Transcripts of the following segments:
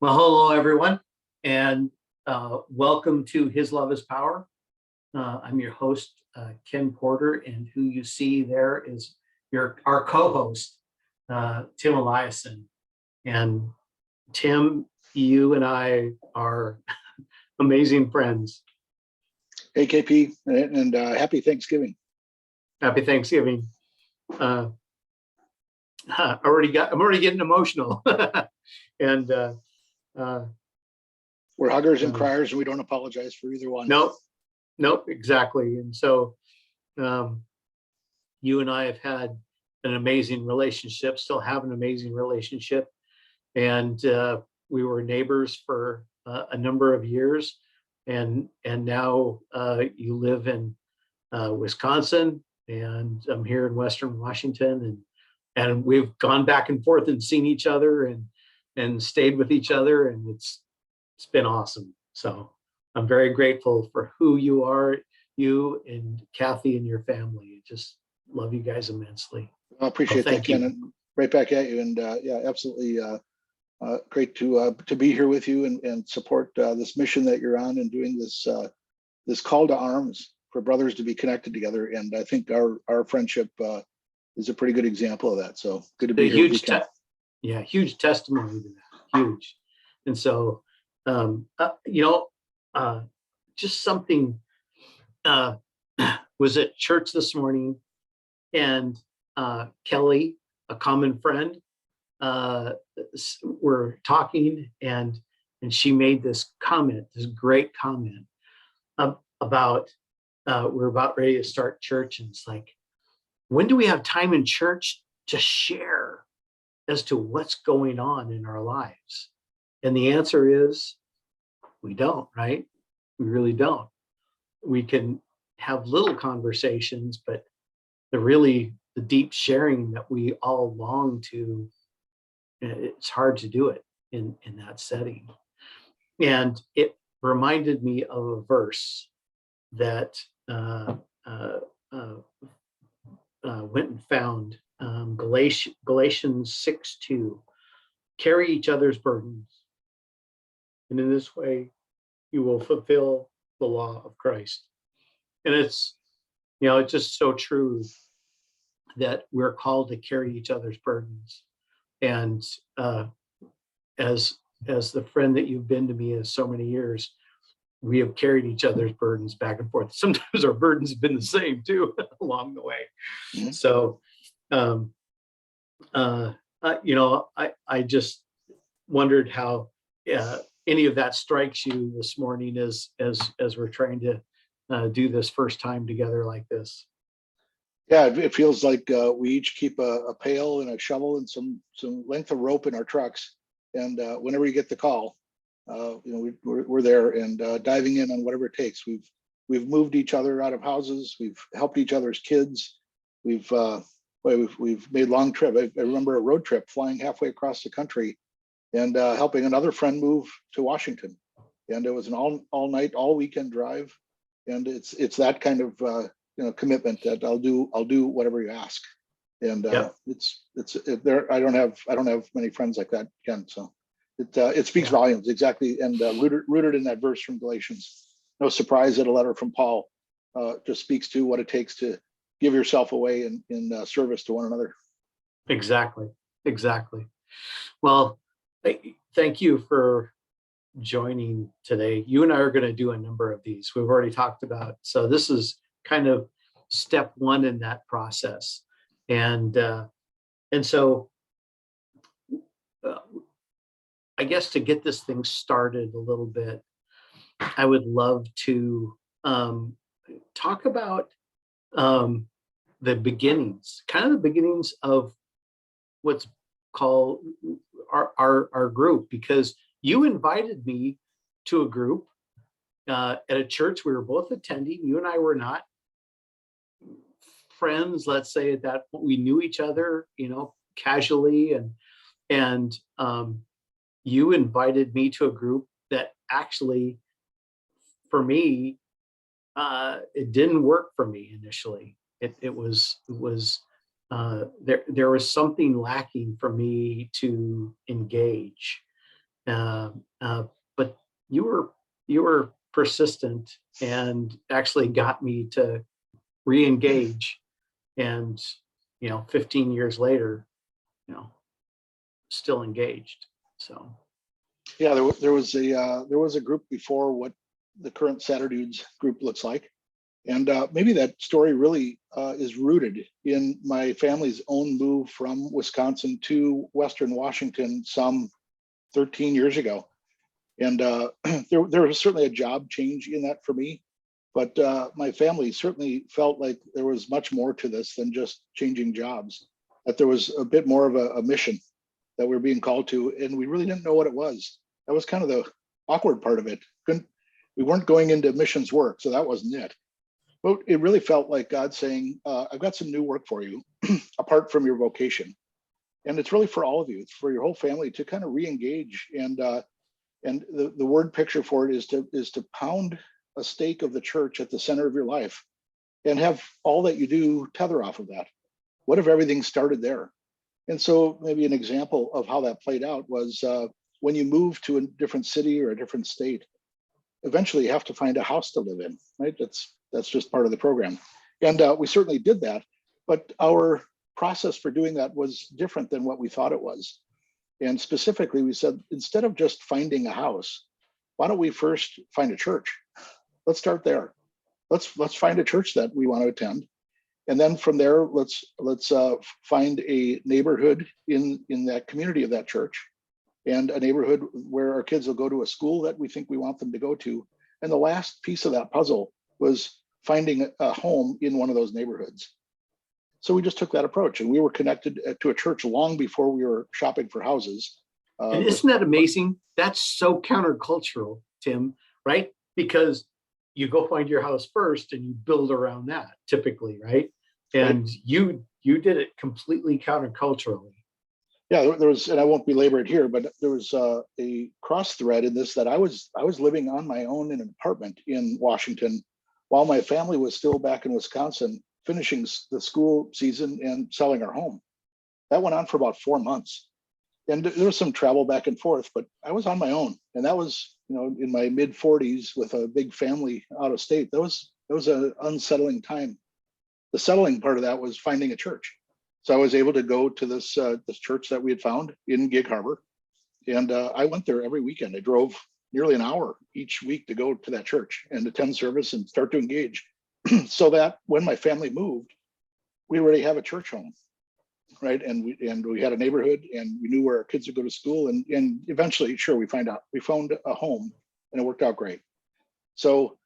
Well, hello, everyone, and welcome to His Love is Power. I'm your host, Ken Porter, and who you see there is our co-host, Tim Eliasen. And Tim, you and I are amazing friends. Hey, KP, and happy Thanksgiving. Happy Thanksgiving. I'm already getting emotional. And we're huggers and criers, and we don't apologize for either one. Nope, exactly. And so you and I have had an amazing relationship, still have an amazing relationship. And we were neighbors for a number of years. And now you live in Wisconsin, and I'm here in Western Washington. And we've gone back and forth and seen each other and stayed with each other. And it's been awesome. So I'm very grateful for who you are, you and Kathy and your family. Just love you guys immensely. I appreciate that, Ken. And right back at you. And yeah, absolutely great to be here with you and support this mission that you're on and doing this call to arms for brothers to be connected together. And I think our friendship is a pretty good example of that. So good to be here with you, Ken. Huge testimony to that. Huge. And so just something was at church this morning, and Kelly, a common friend, were talking, and she made this great comment about we're about ready to start church, and it's like, when do we have time in church to share as to what's going on in our lives? And the answer is, we don't, right? We really don't. We can have little conversations, but the deep sharing that we all long to, it's hard to do it in that setting. And it reminded me of a verse that went and found, Galatians 6:2. Carry each other's burdens, and in this way you will fulfill the law of Christ. And it's just so true that we're called to carry each other's burdens. And as the friend that you've been to me in so many years, we have carried each other's burdens back and forth. Sometimes our burdens have been the same too along the way. Mm-hmm. So I just wondered how any of that strikes you this morning as we're trying to do this first time together like this. Yeah, it feels like we each keep a pail and a shovel and some length of rope in our trucks, and whenever you get the call, we're there and diving in on whatever it takes. We've moved each other out of houses. We've helped each other's kids. We've made long trips. I remember a road trip flying halfway across the country and helping another friend move to Washington. And it was an all night, all weekend drive. And it's that kind of commitment that I'll do whatever you ask. And it's there. I don't have many friends like that, Ken. So it speaks volumes, exactly. And rooted in that verse from Galatians. No surprise that a letter from Paul just speaks to what it takes to give yourself away in service to one another. Exactly. Well, thank you for joining today. You and I are going to do a number of these. We've already talked about. So this is kind of step one in that process. And so I guess to get this thing started a little bit, I would love to talk about the beginnings of what's called our group, because you invited me to a group at a church we were both attending. You and I were not friends, let's say, at that point. We knew each other, casually, and you invited me to a group that actually, for me, it didn't work for me initially. There was something lacking for me to engage. Uh, but you were persistent and actually got me to re-engage. And 15 years later, you know, still engaged. So Yeah, there was a group before what the current Saturdudes group looks like. And maybe that story really is rooted in my family's own move from Wisconsin to Western Washington some 13 years ago. And there was certainly a job change in that for me. But my family certainly felt like there was much more to this than just changing jobs, that there was a bit more of a mission that we were being called to. And we really didn't know what it was. That was kind of the awkward part of it. We weren't going into missions work, so that wasn't it. But it really felt like God saying, I've got some new work for you apart from your vocation. And it's really for all of you. It's for your whole family to kind of re-engage. And the word picture for it is to pound a stake of the church at the center of your life and have all that you do tether off of that. What if everything started there? And so maybe an example of how that played out was when you move to a different city or a different state, eventually you have to find a house to live in, right? That's just part of the program. And we certainly did that, but our process for doing that was different than what we thought it was. And specifically, we said, instead of just finding a house, why don't we first find a church? Let's start there. Let's find a church that we want to attend. And then from there, let's find a neighborhood in that community of that church, and a neighborhood where our kids will go to a school that we think we want them to go to. And the last piece of that puzzle was finding a home in one of those neighborhoods. So we just took that approach, and we were connected to a church long before we were shopping for houses. and isn't that amazing? That's so countercultural, Tim, right? Because you go find your house first and you build around that typically, right? And right? you did it completely counterculturally. Yeah, there was, and I won't belabor it here, but there was a cross thread in this, that I was living on my own in an apartment in Washington while my family was still back in Wisconsin, finishing the school season and selling our home. That went on for about 4 months, and there was some travel back and forth, but I was on my own, and that was, in my mid 40s with a big family out of state. That was an unsettling time. The settling part of that was finding a church. So I was able to go to this church that we had found in Gig Harbor, and I went there every weekend. I drove nearly an hour each week to go to that church and attend service and start to engage, so that when my family moved, we already have a church home, right? And we had a neighborhood, and we knew where our kids would go to school, and eventually, sure, we found a home, and it worked out great. So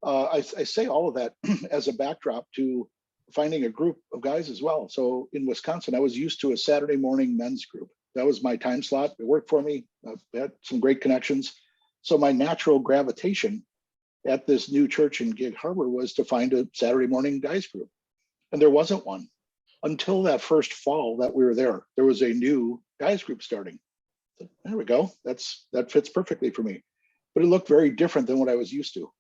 I say all of that as a backdrop to finding a group of guys as well. So in Wisconsin, I was used to a Saturday morning men's group. That was my time slot. It worked for me. I had some great connections. So my natural gravitation at this new church in Gig Harbor was to find a Saturday morning guys group. And there wasn't one until that first fall that we were there. There was a new guys group starting. There we go. That fits perfectly for me. But it looked very different than what I was used to.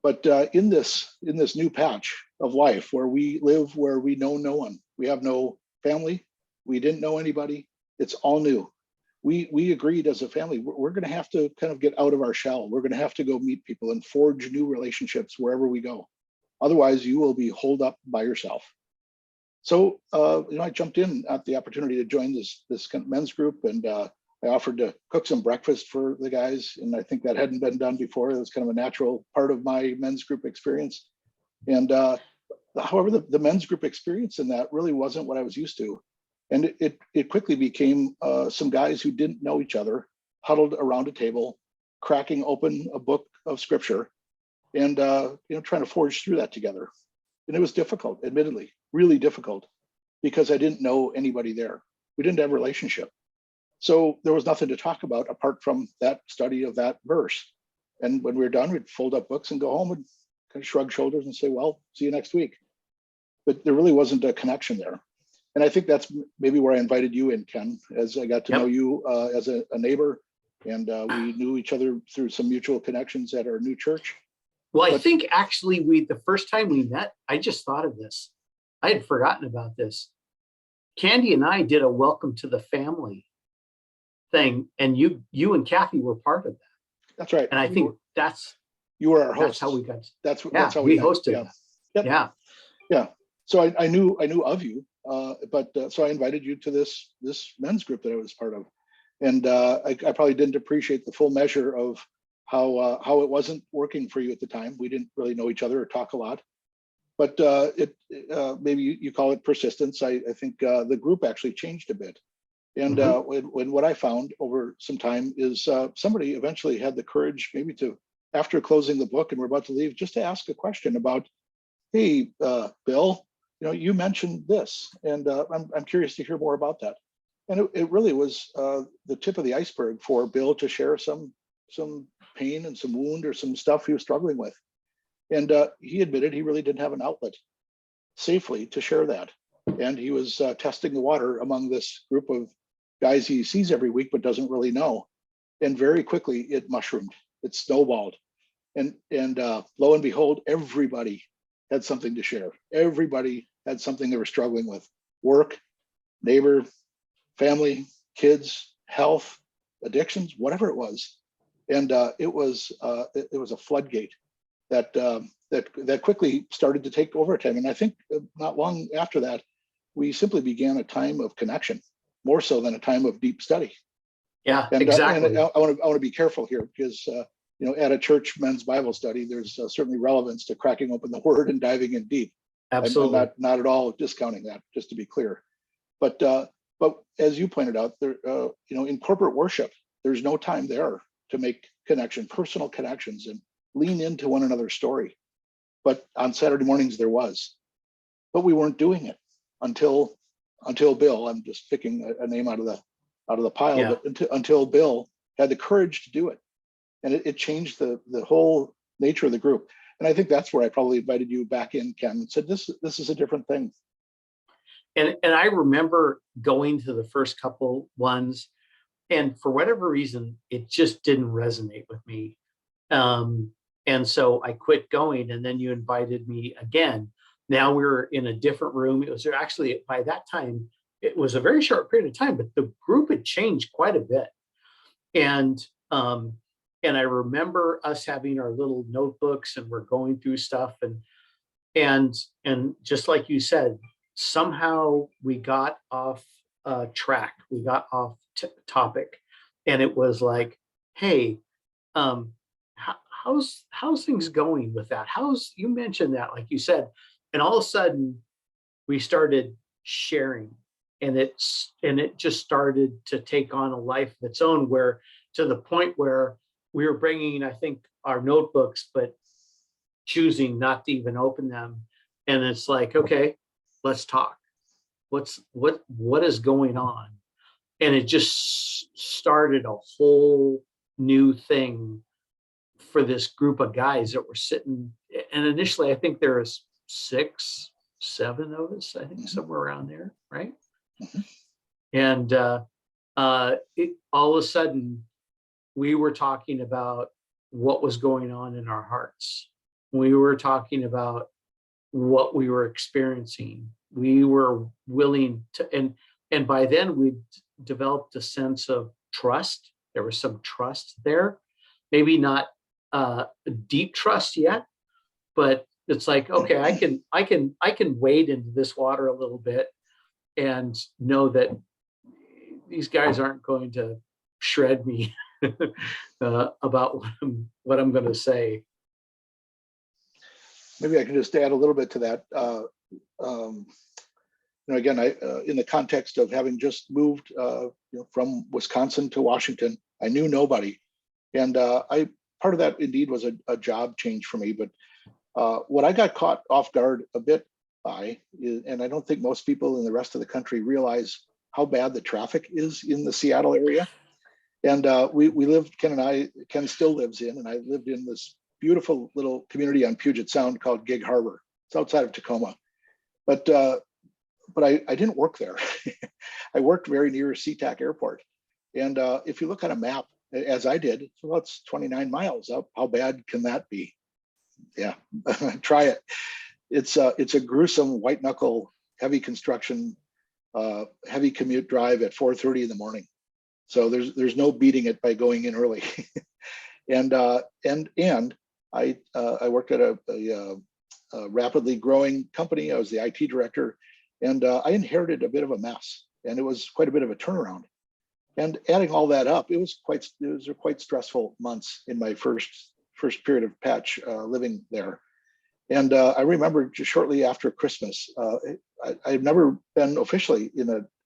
But in this new patch of life where we live, where we know no one, we have no family, we didn't know anybody, it's all new. We agreed as a family, we're going to have to kind of get out of our shell. We're going to have to go meet people and forge new relationships wherever we go. Otherwise, you will be holed up by yourself. So I jumped in at the opportunity to join this kind of men's group, and I offered to cook some breakfast for the guys, and I think that hadn't been done before. It was kind of a natural part of my men's group experience. And however, the men's group experience in that really wasn't what I was used to. And it quickly became some guys who didn't know each other, huddled around a table, cracking open a book of scripture, and trying to forge through that together. And it was difficult, admittedly, really difficult, because I didn't know anybody there. We didn't have a relationship. So there was nothing to talk about apart from that study of that verse. And when we were done, we'd fold up books and go home and kind of shrug shoulders and say, well, see you next week. But there really wasn't a connection there. And I think that's maybe where I invited you in, Ken, as I got to know you as a neighbor, and we knew each other through some mutual connections at our new church. Well, I think actually the first time we met, I just thought of this. I had forgotten about this. Candy and I did a welcome to the family thing. And you and Kathy were part of that. That's right. And I think you were our that's host. how we got. That's Yeah, how we met. hosted Yeah. that. Yep. Yeah. Yeah. So I knew of you, but so I invited you to this men's group that I was part of, and I probably didn't appreciate the full measure of how it wasn't working for you at the time. We didn't really know each other or talk a lot, but maybe you call it persistence. I think the group actually changed a bit, and when what I found over some time is somebody eventually had the courage, maybe to, after closing the book and we're about to leave, just to ask a question about, hey, Bill, you mentioned this, and I'm curious to hear more about that. And it really was the tip of the iceberg for Bill to share some pain and some wound or some stuff he was struggling with. And he admitted he really didn't have an outlet safely to share that. And he was testing the water among this group of guys he sees every week but doesn't really know. And very quickly it mushroomed, it snowballed. And lo and behold, everybody had something to share. Everybody had something they were struggling with: work, neighbor, family, kids, health, addictions, whatever it was. And it was a floodgate that quickly started to take over time. And I think not long after that, we simply began a time of connection, more so than a time of deep study. Yeah, and exactly. I want to be careful here, because at a church men's Bible study, there's certainly relevance to cracking open the Word and diving in deep. Absolutely. I'm not at all discounting that, just to be clear. But as you pointed out, there, in corporate worship, there's no time there to make personal connections, and lean into one another's story. But on Saturday mornings there was, but we weren't doing it until Bill. I'm just picking a name out of the pile, Yeah. but until Bill had the courage to do it, and it changed the whole nature of the group. And I think that's where I probably invited you back in, Ken, and said this is a different thing. And I remember going to the first couple ones, and for whatever reason, it just didn't resonate with me. And so I quit going, and then you invited me again. Now we were in a different room. It was actually, by that time, it was a very short period of time, but the group had changed quite a bit. And I remember us having our little notebooks, and we're going through stuff, and just like you said, somehow we got off track. We got off topic, and it was like, hey, how's things going with that? You mentioned that, like you said, and all of a sudden we started sharing, and it just started to take on a life of its own, where to the point where we were bringing, I think, our notebooks, but choosing not to even open them. And it's like, okay, let's talk. What is going on? And it just started a whole new thing for this group of guys that were sitting. And initially, I think there was 6, 7 of us, I think, somewhere around there, right? And all of a sudden, we were talking about what was going on in our hearts. We were talking about what we were experiencing. We were willing to, and by then we developed a sense of trust. There was some trust there, maybe not deep trust yet, but it's like, okay, I can wade into this water a little bit and know that these guys aren't going to shred me about what I'm going to say. Maybe I can just add a little bit to that. Again, in the context of having just moved from Wisconsin to Washington, I knew nobody, and part of that indeed was a job change for me. But what I got caught off guard a bit by, and I don't think most people in the rest of the country realize how bad the traffic is in the Seattle area. And we lived, Ken still lives in, and I lived in this beautiful little community on Puget Sound called Gig Harbor. It's outside of Tacoma. But I didn't work there. I worked very near SeaTac Airport. And if you look on a map, as I did, well, it's 29 miles up. How bad can that be? Yeah, try it. It's a gruesome white knuckle, heavy construction, heavy commute drive at 4:30 in the morning. So there's no beating it by going in early. and I worked at a rapidly growing company. I was the IT director, and I inherited a bit of a mess, and it was quite a bit of a turnaround. And adding all that up, it was quite stressful months in my first period of patch living there. And I remember just shortly after Christmas, I've never been officially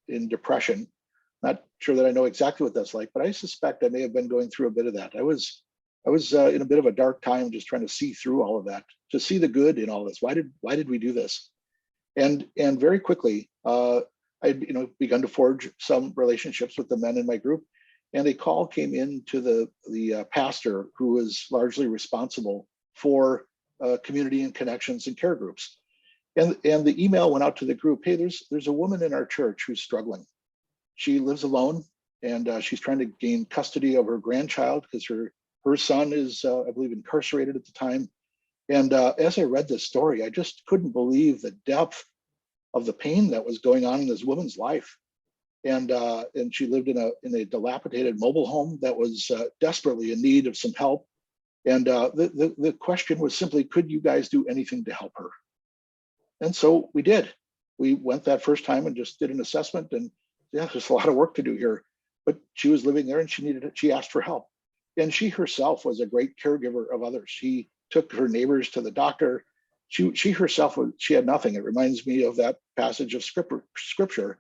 in depression. Not sure that I know exactly what that's like, but I suspect I may have been going through a bit of that. I was in a bit of a dark time, just trying to see through all of that, to see the good in all this. Why did we do this? And very quickly, I'd begun to forge some relationships with the men in my group, and a call came in to the pastor, who was largely responsible for community and connections and care groups. And the email went out to the group. Hey, there's a woman in our church who's struggling. She lives alone, and she's trying to gain custody of her grandchild because her son is, I believe, incarcerated at the time. And as I read this story, I just couldn't believe the depth of the pain that was going on in this woman's life. And she lived in a dilapidated mobile home that was desperately in need of some help. And the question was simply, could you guys do anything to help her? And so we did. We went that first time and just did an assessment, and yeah, there's a lot of work to do here. But she was living there, and she asked for help. And she herself was a great caregiver of others. She took her neighbors to the doctor. She herself, she had nothing. It reminds me of that passage of scripture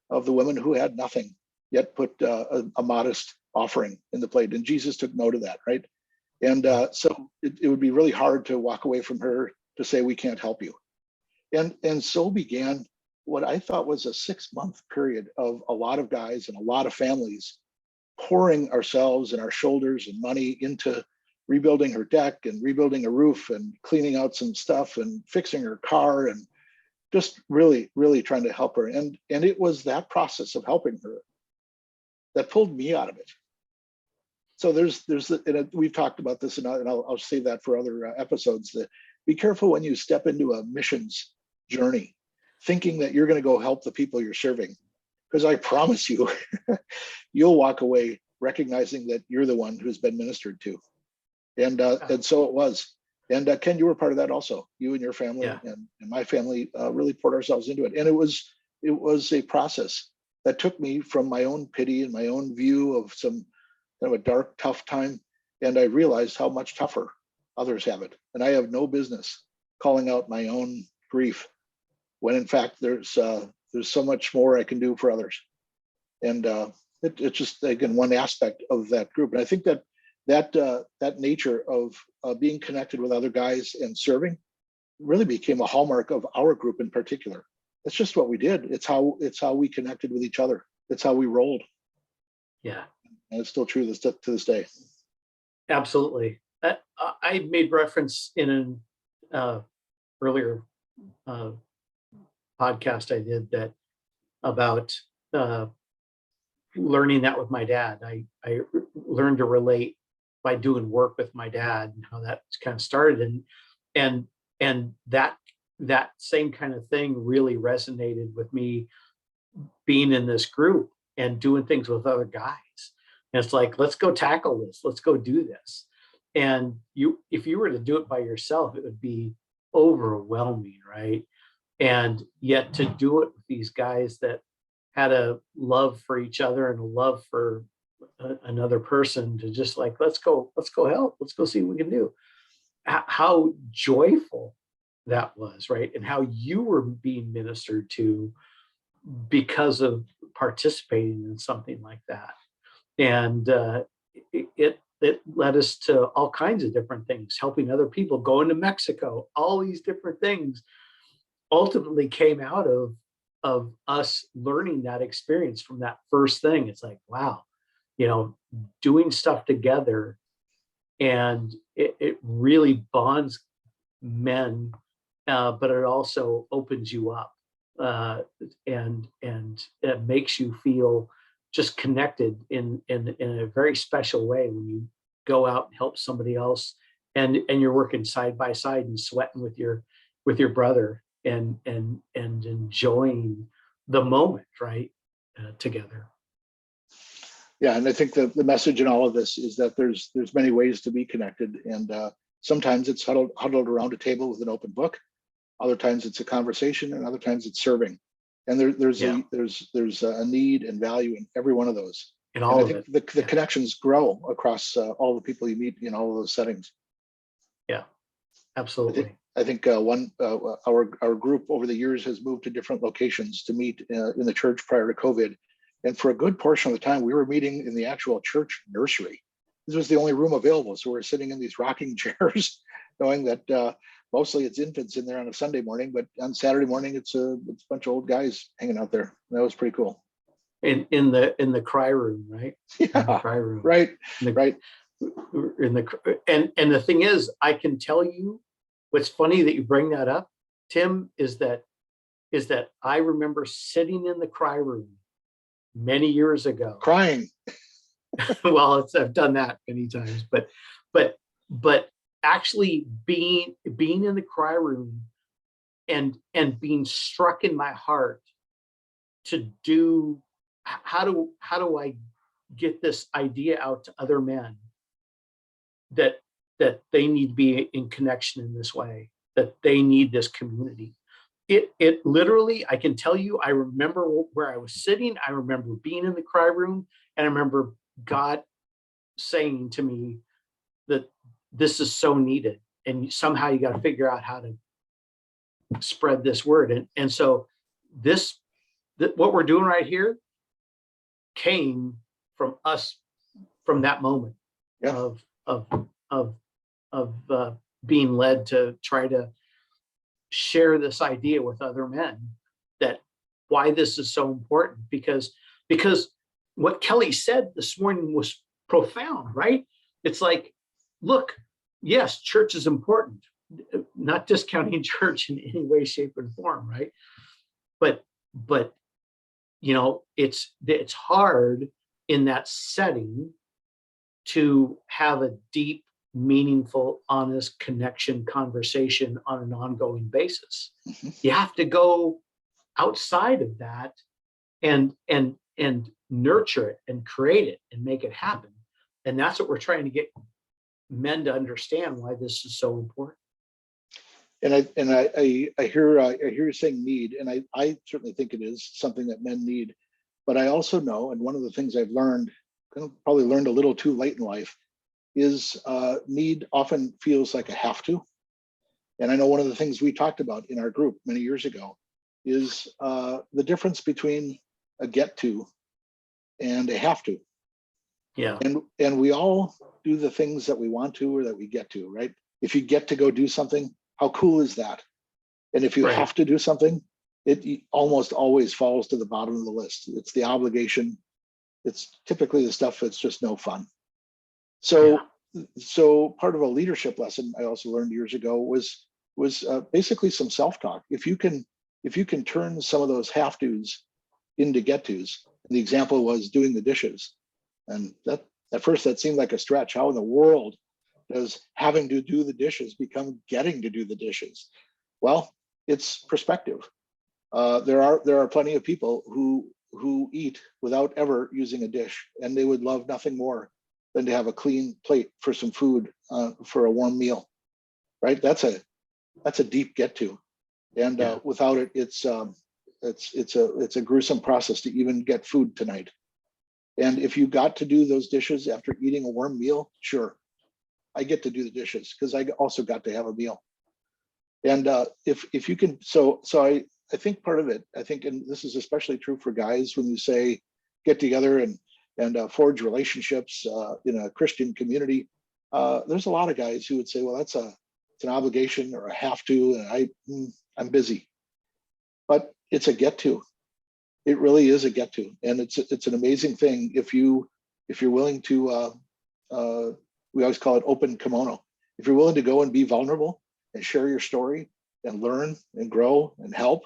of the woman who had nothing, yet put a modest offering in the plate. And Jesus took note of that, right? And so it would be really hard to walk away from her to say, we can't help you. And so began what I thought was a 6-month period of a lot of guys and a lot of families pouring ourselves and our shoulders and money into rebuilding her deck and rebuilding a roof and cleaning out some stuff and fixing her car and just really, really trying to help her. And it was that process of helping her that pulled me out of it. So we've talked about this, and I'll save that for other episodes. That be careful when you step into a missions journey, thinking that you're going to go help the people you're serving, because I promise you, you'll walk away recognizing that you're the one who's been ministered to. And so it was. And Ken, you were part of that also. You and your family and my family really poured ourselves into it. And it was a process that took me from my own pity and my own view of some kind of a dark, tough time. And I realized how much tougher others have it. And I have no business calling out my own grief when in fact there's so much more I can do for others. And it's just, again, one aspect of that group. And I think that nature of being connected with other guys and serving really became a hallmark of our group in particular. It's just what we did. It's how we connected with each other. It's how we rolled. Yeah. And it's still true to this day. Absolutely. I made reference in an earlier podcast I did that about learning that with my dad. I learned to relate by doing work with my dad and how that kind of started, and that same kind of thing really resonated with me being in this group and doing things with other guys. And it's like, let's go tackle this. Let's go do this. And if you were to do it by yourself, it would be overwhelming, right? And yet to do it with these guys that had a love for each other and a love for another person, to just like, let's go help. Let's go see what we can do. How joyful that was, right? And how you were being ministered to because of participating in something like that. And it led us to all kinds of different things, helping other people, going to Mexico, all these different things ultimately came out of us learning that experience from that first thing. It's like, wow, doing stuff together, and it really bonds men, but it also opens you up, and it makes you feel just connected in a very special way when you go out and help somebody else, and you're working side by side and sweating with your brother and enjoying the moment, right, together. Yeah, and I think the message in all of this is that there's many ways to be connected, and sometimes it's huddled around a table with an open book. Other times it's a conversation, and other times it's serving. And Yeah, there's a need and value in every one of those. in And all I of think it. the Yeah, connections grow across all the people you meet in all of those settings. yeah, I think absolutely. I think our group over the years has moved to different locations to meet in the church prior to COVID, and for a good portion of the time we were meeting in the actual church nursery. This was the only room available, so we're sitting in these rocking chairs, knowing that mostly it's infants in there on a Sunday morning, but on Saturday morning it's a bunch of old guys hanging out there. That was pretty cool. In the cry room, right? In the Yeah, cry room. right, In right. and the thing is, I can tell you what's funny that you bring that up, Tim, is that I remember sitting in the cry room many years ago. Crying. Well, I've done that many times, but but actually being in the cry room and being struck in my heart to do how do I get this idea out to other men that they need to be in connection in this way, that they need this community. It literally, I can tell you, I remember where I was sitting, I remember being in the cry room, and I remember God saying to me that this is so needed, and somehow you got to figure out how to spread this word. And so this what we're doing right here came from us, from that moment Yeah. of being led to try to share this idea with other men, that why this is so important, because what Kelly said this morning was profound, right? It's like, look, yes, church is important, not discounting church in any way, shape, and form, right? But it's hard in that setting to have a deep, meaningful, honest connection conversation on an ongoing basis. Mhm. You have to go outside of that and nurture it and create it and make it happen. And that's what we're trying to get men to understand, why this is so important. And I hear you saying need, and I certainly think it is something that men need. But I also know, and one of the things I've learned, probably learned a little too late in life, is need often feels like a have to. And I know one of the things we talked about in our group many years ago is the difference between a get to and a have to. Yeah, And we all do the things that we want to or that we get to, right? If you get to go do something, how cool is that? And if you right. have to do something, it almost always falls to the bottom of the list. It's the obligation. It's typically the stuff that's just no fun. Yeah, So part of a leadership lesson I also learned years ago was basically some self-talk. If you can turn some of those have tos into get tos, and the example was doing the dishes, and that at first that seemed like a stretch. How in the world does having to do the dishes become getting to do the dishes? Well, it's perspective. There are plenty of people who eat without ever using a dish, and they would love nothing more than to have a clean plate for some food for a warm meal. Right? That's a deep get to, and yeah, without it, it's a gruesome process to even get food tonight. And if you got to do those dishes after eating a warm meal, sure, I get to do the dishes because I also got to have a meal. And if you can, I think part of it, I think, and this is especially true for guys, when you say get together and forge relationships in a Christian community, there's a lot of guys who would say, well, it's an obligation or a have to, and I'm busy. But it's a get to. It really is a get to, and it's an amazing thing if you're willing to. We always call it open kimono. If you're willing to go and be vulnerable and share your story and learn and grow and help,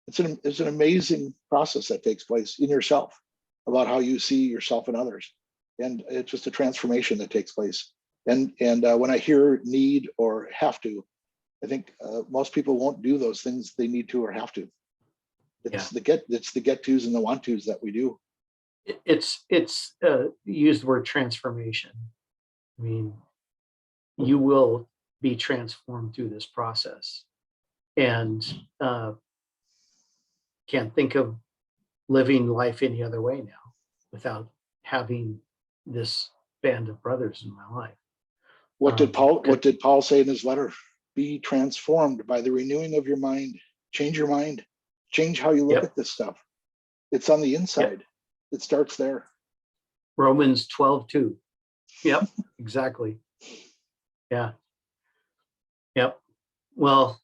it's an amazing process that takes place in yourself about how you see yourself and others, and it's just a transformation that takes place. And when I hear need or have to, I think most people won't do those things they need to or have to. yeah, It's the get tos and the want tos that we do. it's use the word transformation. I mean, you will be transformed through this process, and can't think of living life any other way now without having this band of brothers in my life. What did Paul say in his letter? Be transformed by the renewing of your mind. Change your mind. Change how you look Yep. at this stuff. It's on the inside. Yep. It starts there. Romans 12:2. Yep, exactly. Yeah. Yep. Well,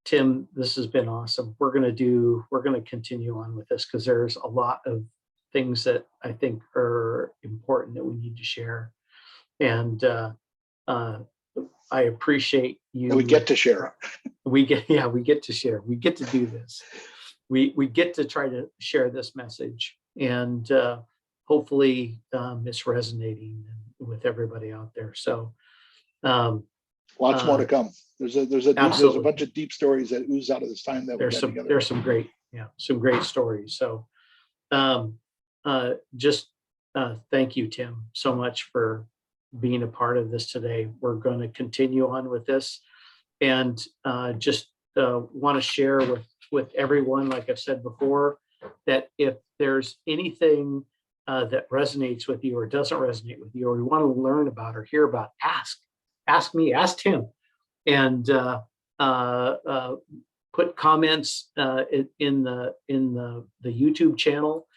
Tim, this has been awesome. We're going to continue on with this because there's a lot of things that I think are important that we need to share. And I appreciate you. And we get to share. We get to share. We get to do this. We get to try to share this message, and hopefully it's resonating with everybody out there. So lots more to come. There's a bunch of deep stories that ooze out of this time that we got together. There's some great stories. So just thank you, Tim, so much for being a part of this today. We're going to continue on with this, and just want to share with everyone, like I've said before, that if there's anything that resonates with you or doesn't resonate with you, or you want to learn about or hear about, ask me, ask Tim, and put comments in the YouTube channel.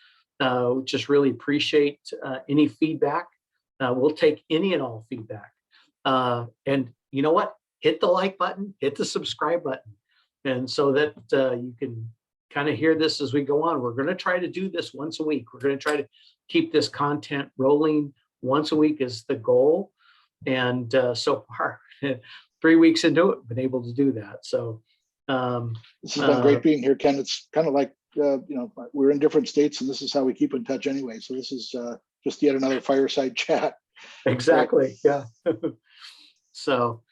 Just really appreciate any feedback. We'll take any and all feedback. And you know what? Hit the like button, hit the subscribe button, and so that you can kind of hear this as we go on. We're going to try to do this once a week. We're going to try to keep this content rolling once a week is the goal. And so far, 3 weeks into it, been able to do that. So this has been great being here, Ken. It's kind of like we're in different states, and this is how we keep in touch anyway. So this is just yet another fireside chat. Exactly. Yeah. So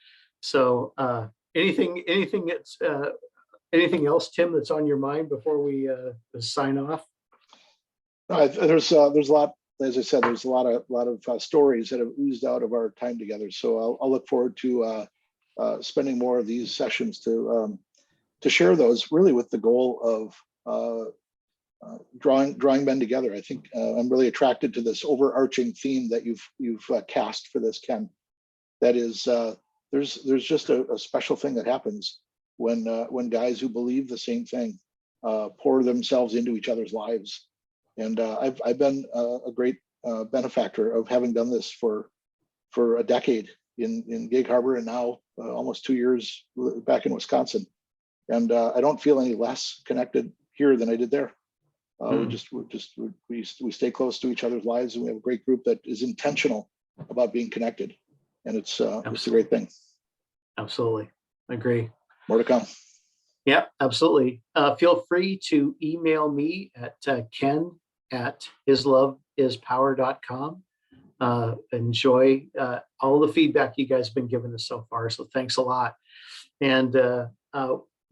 anything that's anything else, Tim, that's on your mind before we sign off? There's a lot, as I said, there's a lot of stories that have oozed out of our time together. So I'll look forward to spending more of these sessions to share those, really with the goal of drawing men together. I think I'm really attracted to this overarching theme that you've cast for this, Ken. That is, there's just a special thing that happens when guys who believe the same thing pour themselves into each other's lives. And I've been a great benefactor of having done this for a decade in Gig Harbor, and now almost 2 years back in Wisconsin. And I don't feel any less connected here than I did there. We stay close to each other's lives, and we have a great group that is intentional about being connected, and it's a great thing. Absolutely, I agree. More to come. Yeah, absolutely. Feel free to email me at ken@hisloveispower.com. Enjoy all the feedback you guys have been giving us so far. So thanks a lot. And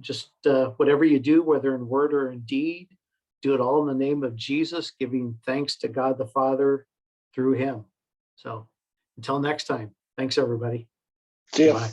just whatever you do, whether in word or in deed, do it all in the name of Jesus, giving thanks to God the Father through him. So until next time, thanks everybody. See ya. Bye.